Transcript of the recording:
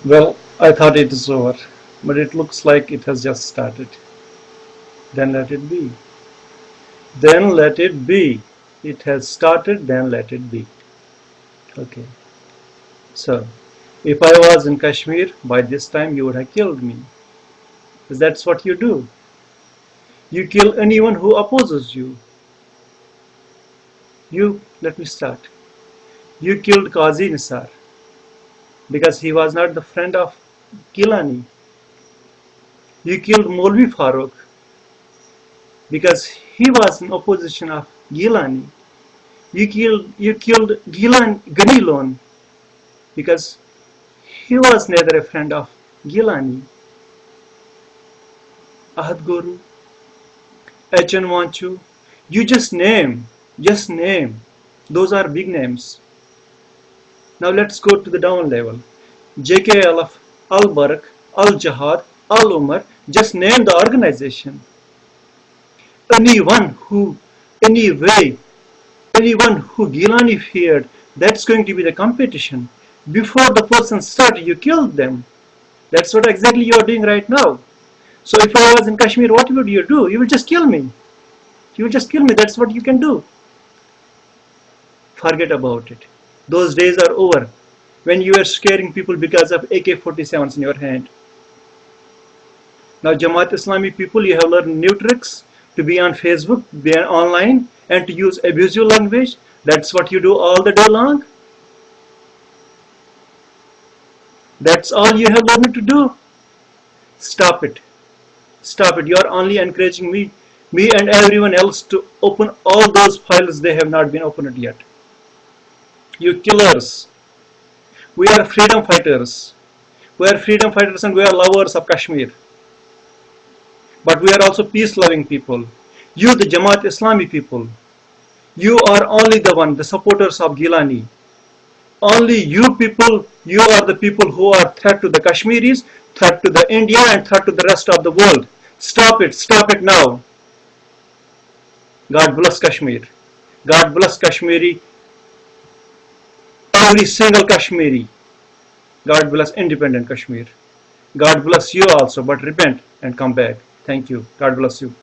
Well, I thought it is over, but it looks like it has just started. Then let it be. Then let it be. It has started, then let it be. Okay. So, if I was in Kashmir, by this time you would have killed me. Because that's what you do. You kill anyone who opposes you. Let me start. You killed Qazi Nisar because he was not the friend of Gilani. You killed Maulvi Farooq because he was in opposition of Gilani. You killed Ghani Lon because he was neither a friend of Gilani. Ahad Guru, H.N. Wanchu, you just name. Those are big names. Now let's go to the down level. J.K. Alaf, Al Barak, Al Jihad, Al Umar, just name the organization. Anyone who Gilani feared, that's going to be the competition. Before the person started, you killed them. That's what exactly you are doing right now. So if I was in Kashmir, what would you do? You will just kill me. That's what you can do. Forget about it. Those days are over when you were scaring people because of AK-47s in your hand. Now Jamaat Islami people, you have learned new tricks to be on Facebook, be online, and to use abusive language. That's what you do all the day long. That's all you have learned to do. Stop it. You are only encouraging me and everyone else to open all those files they have not been opened yet. You killers. We are freedom fighters. And we are lovers of Kashmir. But we are also peace-loving people. You, the Jamaat Islami people, you are only the supporters of Gilani. Only you people, you are the people who are threat to the Kashmiris, threat to the India, and threat to the rest of the world. Stop it now. God bless Kashmir. God bless Kashmiri. Every single Kashmiri. God bless independent Kashmir. God bless you also, but repent and come back. Thank you. God bless you.